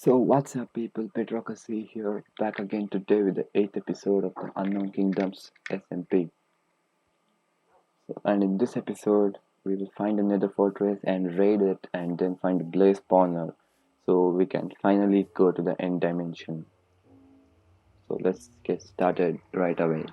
So what's up people, Bedrock here, back again today with the 8th episode of the Unknown Kingdoms SMP. And in this episode, we will find another fortress and raid it and then find a blaze spawner so we can finally go to the end dimension. So let's get started right away.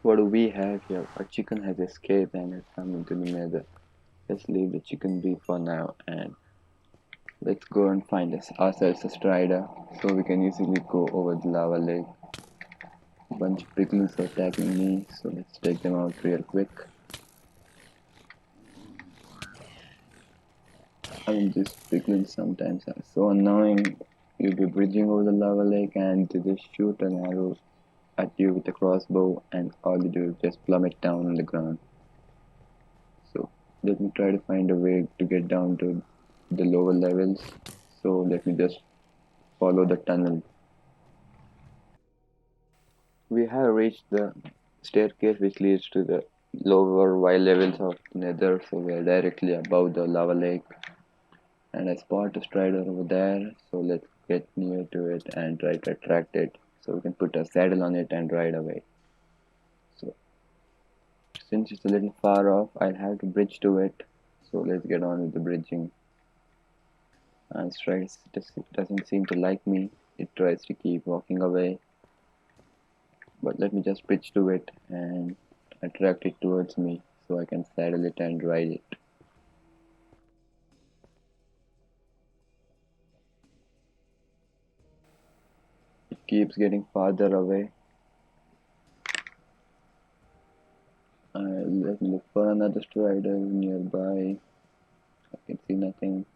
What do we have here? Our chicken has escaped and has come into the nether. Let's leave the chicken be for now and let's go and find ourselves a strider so we can easily go over the lava lake. A bunch of piglins are attacking me, so let's take them out real quick. I mean, these piglins sometimes are so annoying. You'll be bridging over the lava lake and they just shoot an arrow at you with a crossbow, and all you do is just plummet down on the ground. So let me try to find a way to get down to the lower levels. So let me just follow the tunnel. We have reached the staircase which leads to the lower Y levels of Nether, so we are directly above the lava lake. And I spot a strider over there, so let's get near to it and try to attract it so we can put a saddle on it and ride away. So since it's a little far off, I'll have to bridge to it, so let's get on with the bridging. And strider doesn't seem to like me. It tries to keep walking away, but let me just bridge to it and attract it towards me so I can saddle it and ride it. It keeps getting farther away. Let me look for another strider nearby. I can see nothing.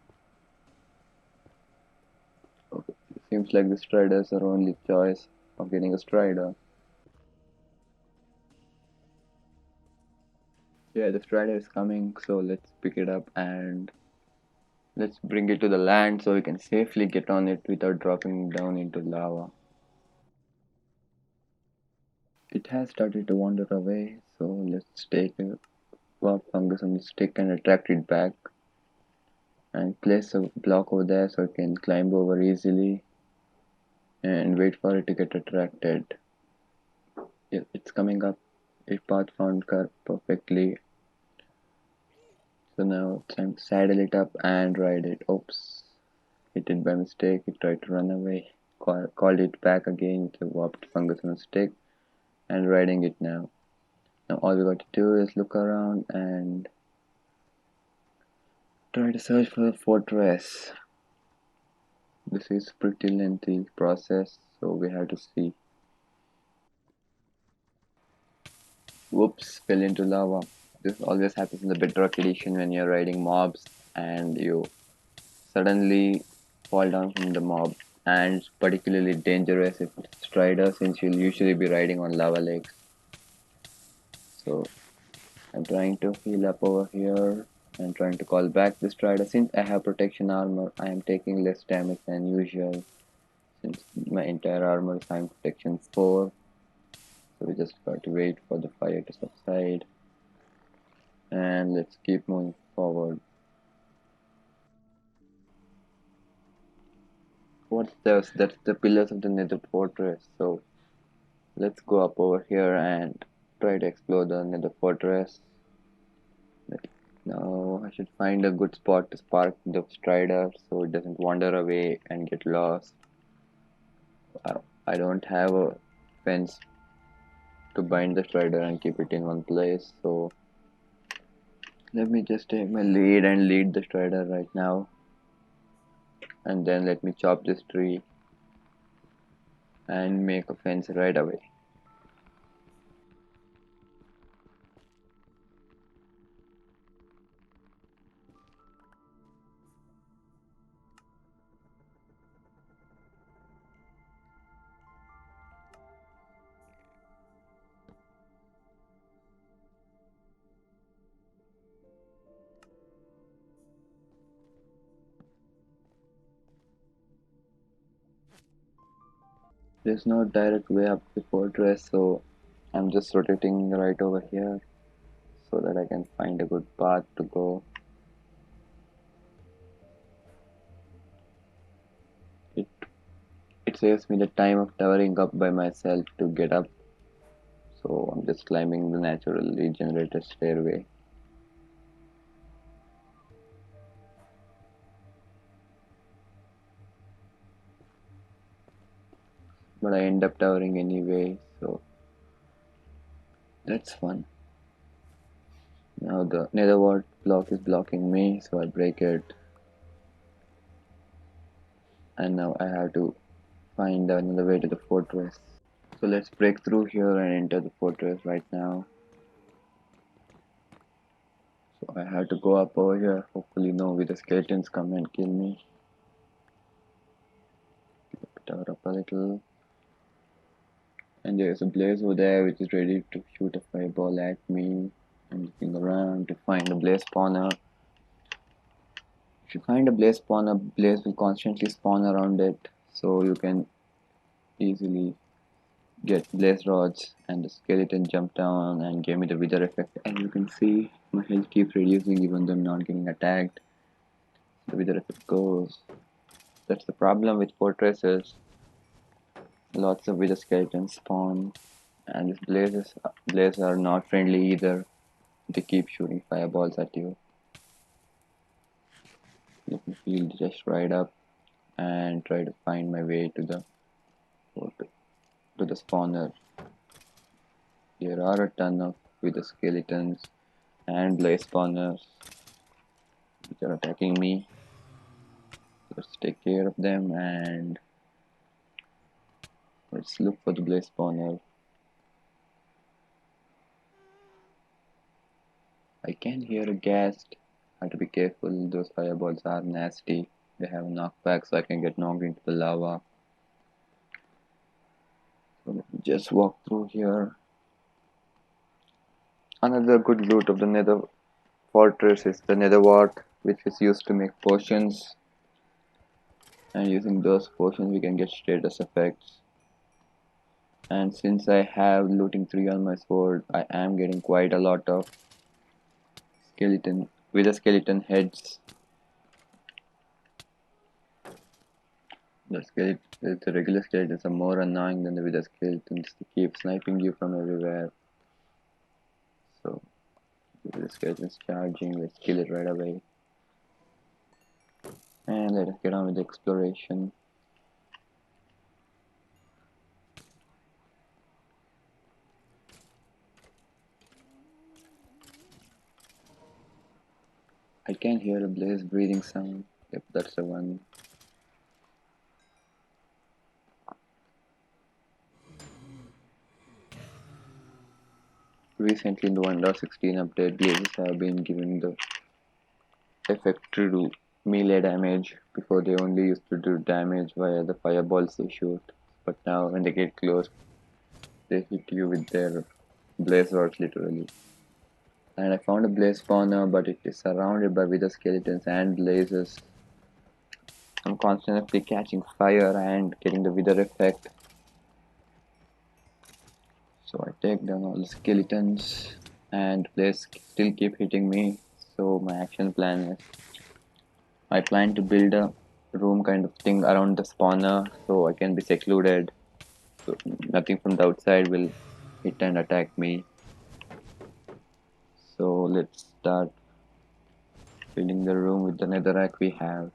Okay. Seems like the striders are only choice of getting a strider. Yeah, the strider is coming, so let's pick it up and let's bring it to the land so we can safely get on it without dropping down into lava. It has started to wander away, so let's take a warp fungus on the stick and attract it back and place a block over there so it can climb over easily and wait for it to get attracted. Yeah, it's coming up. It path found perfectly. So now it's time to saddle it up and ride it. Oops, hit it by mistake. It tried to run away. Called it back again with a warped fungus on a stick and riding it now. Now all we got to do is look around and try to search for the fortress. This is pretty lengthy process, so we have to see. Whoops, fell into lava. This always happens in the Bedrock edition when you're riding mobs and you suddenly fall down from the mob, and it's particularly dangerous if it's Strider since you'll usually be riding on lava lakes. So I'm trying to heal up over here and trying to call back the Strider. Since I have protection armor, I am taking less damage than usual since my entire armor is time protection 4. So we just got to wait for the fire to subside and let's keep moving forward. What's this? That's the pillars of the Nether fortress. So let's go up over here and try to explore the Nether fortress. Now I should find a good spot to spark the strider so it doesn't wander away and get lost. I don't have a fence to bind the strider and keep it in one place, so let me just take my lead and lead the strider right now, and then let me chop this tree and make a fence right away. There's no direct way up the fortress, so I'm just rotating right over here so that I can find a good path to go. It it saves me the time of towering up by myself to get up, so I'm just climbing the naturally generated stairway. But I end up towering anyway, so that's fun. Now the nether wart block is blocking me, so I break it, and now I have to find another way to the fortress. So let's break through here and enter the fortress right now. So I have to go up over here. Hopefully no with the skeletons come and kill me. Tower up a little. And there's a blaze over there which is ready to shoot a fireball at me. I'm looking around to find a blaze spawner. If you find a blaze spawner, blaze will constantly spawn around it, so you can easily get blaze rods, and the skeleton jump down and gave me the wither effect. As you can see, my health keeps reducing even though I'm not getting attacked. The wither effect goes. That's the problem with fortresses. Lots of wither skeletons spawn, and these blazes are not friendly either. They keep shooting fireballs at you. Let me heal just right up and try to find my way to the spawner. There are a ton of wither skeletons and blaze spawners which are attacking me. Let's take care of them and let's look for the blaze spawner. I can hear a ghast. Have to be careful, those fireballs are nasty. They have knockback, so I can get knocked into the lava. So let me just walk through here. Another good loot of the nether fortress is the nether wart, which is used to make potions. And using those potions we can get status effects. And since I have looting 3 on my sword, I am getting quite a lot of skeleton with the skeleton heads. The regular skeletons are more annoying than the wither skeletons. They keep sniping you from everywhere. So the wither skeleton's charging, let's kill it right away. And let us get on with the exploration. I can hear a blaze breathing sound. Yep, that's the one. Recently in the 1.16 update, blazes have been given the effect to do melee damage. Before they only used to do damage via the fireballs they shoot, but now when they get close, they hit you with their blaze rods literally. And I found a blaze spawner, but it is surrounded by wither skeletons and blazes. I'm constantly catching fire and getting the wither effect. So I take down all the skeletons and blaze still keep hitting me. So my action plan is I plan to build a room kind of thing around the spawner so I can be secluded. So nothing from the outside will hit and attack me. So let's start building the room with the netherrack we have.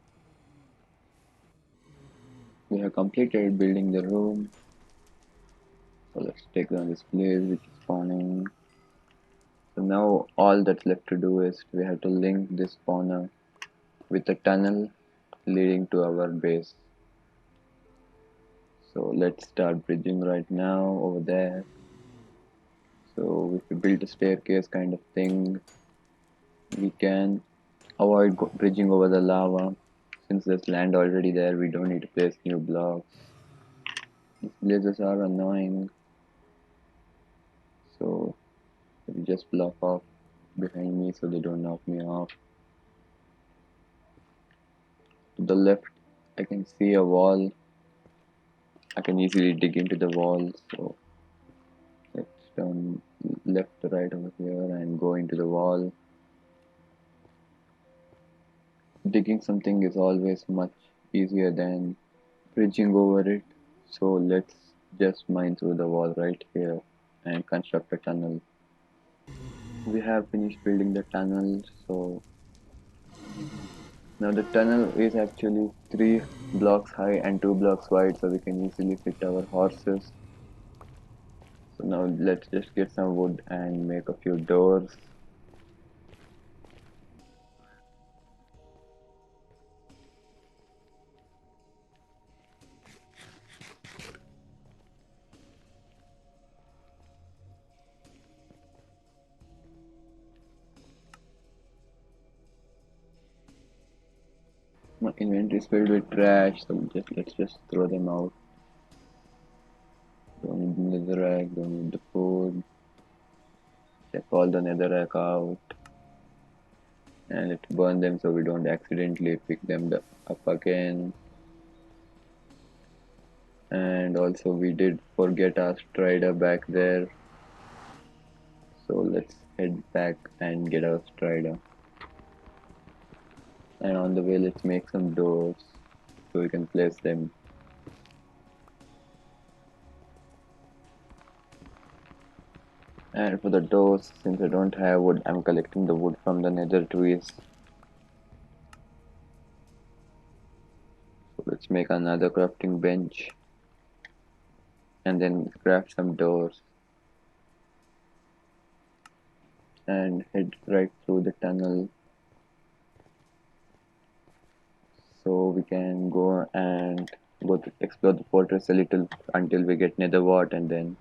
We have completed building the room. So let's take down this blaze which is spawning. So now all that's left to do is we have to link this spawner with a tunnel leading to our base. So let's start bridging right now over there. So if we build a staircase kind of thing, we can avoid bridging over the lava. Since there's land already there, we don't need to place new blocks. These blazes are annoying, so we just block off behind me so they don't knock me off. To the left, I can see a wall. I can easily dig into the wall. So let's turn left to right over here and go into the wall. Digging something is always much easier than bridging over it. So let's just mine through the wall right here and construct a tunnel. We have finished building the tunnel, so now the tunnel is actually 3 blocks high and 2 blocks wide, so we can easily fit our horses. So now let's just get some wood and make a few doors. My inventory is filled with trash, so let's just throw them out. Don't need the netherrack, don't need the food. Check all the netherrack out. And let's burn them so we don't accidentally pick them up again. And also we did forget our strider back there, so let's head back and get our strider. And on the way let's make some doors so we can place them. And for the doors, since I don't have wood, I'm collecting the wood from the nether trees. So let's make another crafting bench and then craft some doors and head right through the tunnel so we can go and to explore the fortress a little until we get nether wart, and then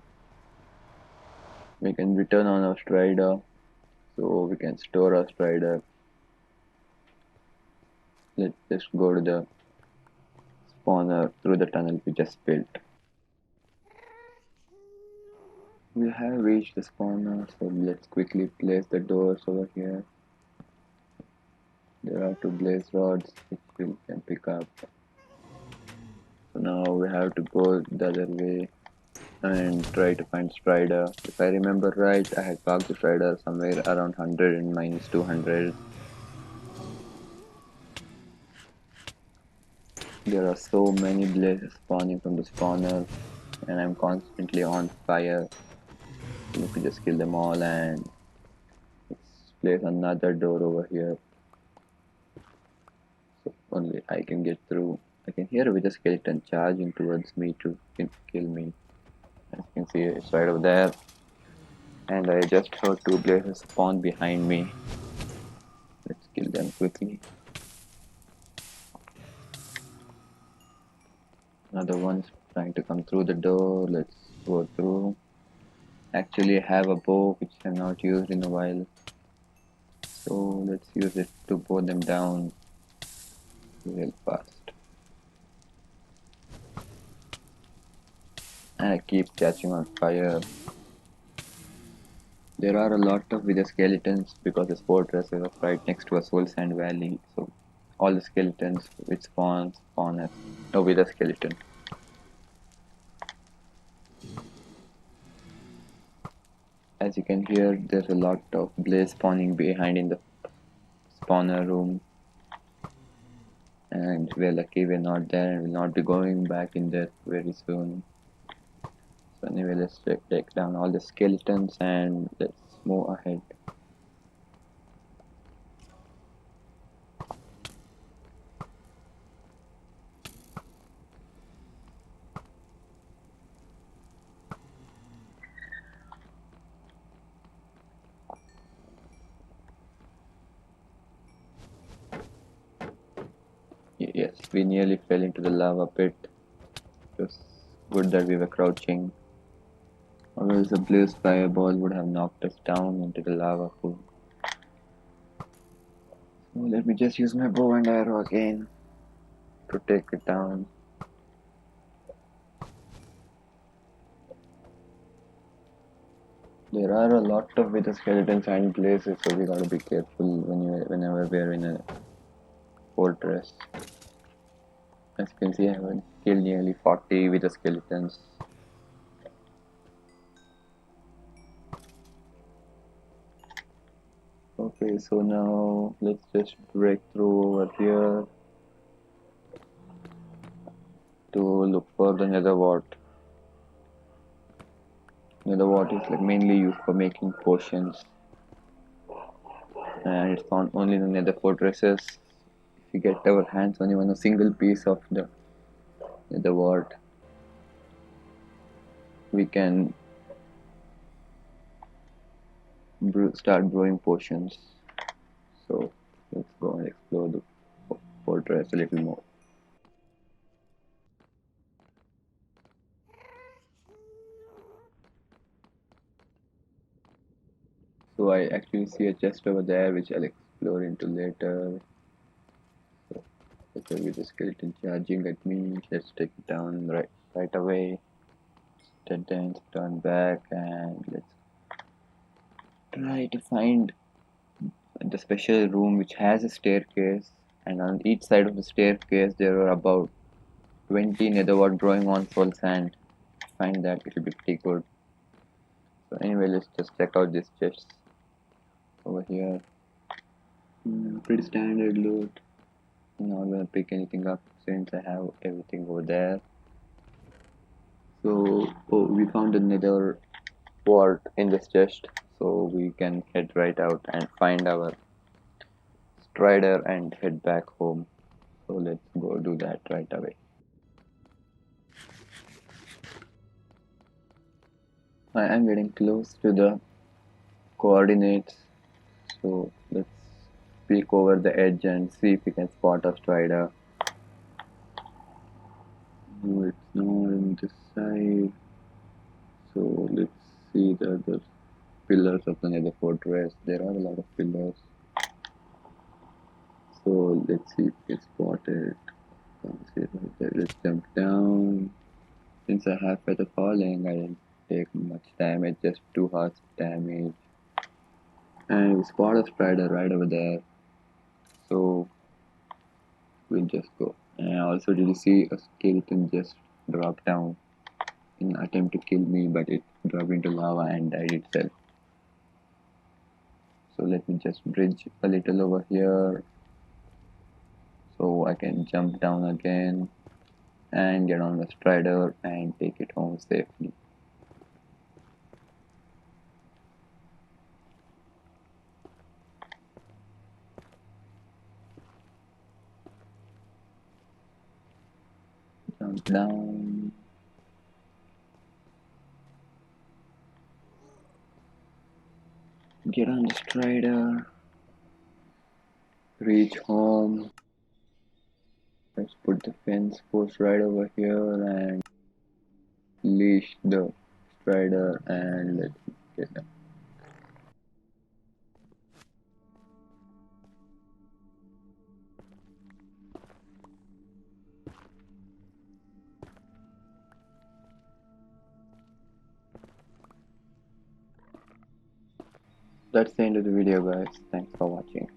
we can return on our strider so we can store our strider. Let's just go to the spawner through the tunnel we just built. We have reached the spawner, so let's quickly place the doors over here. There are 2 blaze rods which we can pick up. So now we have to go the other way and try to find strider. If I remember right, I had parked the strider somewhere around 100 and mine is 200. There are so many blazes spawning from the spawner and I'm constantly on fire. Let me just kill them all and let's place another door over here. So only I can get through. I can hear with a skeleton charging towards me to kill me. As you can see, it's right over there. And I just heard 2 blazes spawn behind me. Let's kill them quickly. Another one's trying to come through the door. Let's go through. Actually, I have a bow which I have not used in a while. So let's use it to bow them down real fast. And I keep catching on fire. There are a lot of wither skeletons because this fortress is right next to a soul sand valley. So all the skeletons which spawn as a wither skeleton. As you can hear, there's a lot of blaze spawning behind in the spawner room. And we're lucky we're not there and we'll not be going back in there very soon. So anyway, let's take down all the skeletons and let's move ahead. Yes, we nearly fell into the lava pit. It was good that we were crouching, or else a blaze fireball would have knocked us down into the lava pool. So let me just use my bow and arrow again to take it down. There are a lot of wither skeletons and blazes, so we gotta be careful whenever we're in a fortress. As you can see, I have a killed nearly 40 with the skeletons. Okay, so now let's just break through over here to look for the nether wart. Nether wart is like mainly used for making potions, and it's found only in the nether fortresses. If we get our hands on even a single piece of the nether wart, we can start brewing potions. So let's go and explore the fortress a little more. So I actually see a chest over there which I'll explore into later. So okay, with the skeleton charging at me, let's take it down right away. Then turn back and let's try to find the special room which has a staircase, and on each side of the staircase there are about 20 netherwort growing on soul sand. Find that, it will be pretty good. So anyway, let's just check out this chest over here. Pretty standard loot. Not gonna pick anything up since I have everything over there. So we found a nether wart in this chest, so we can head right out and find our strider and head back home. So let's go do that right away. I am getting close to the coordinates, so let's peek over the edge and see if we can spot a strider. No, it's not on this side. So let's see the other pillars of the nether fortress. There are a lot of pillars. So let's see if we can spot it. Can't see it right there. Let's jump down. Since I have feather falling, I didn't take much damage, just 2 hearts damage. And we spot a strider right over there. So we'll just go. And also, did you see a skeleton just drop down in an attempt to kill me, but it dropped into lava and died itself. So let me just bridge a little over here so I can jump down again and get on the strider and take it home safely. Jump down. Get on the strider. Reach home. Let's put the fence post right over here and leash the strider and let's get them. That's the end of the video, guys. Thanks for watching.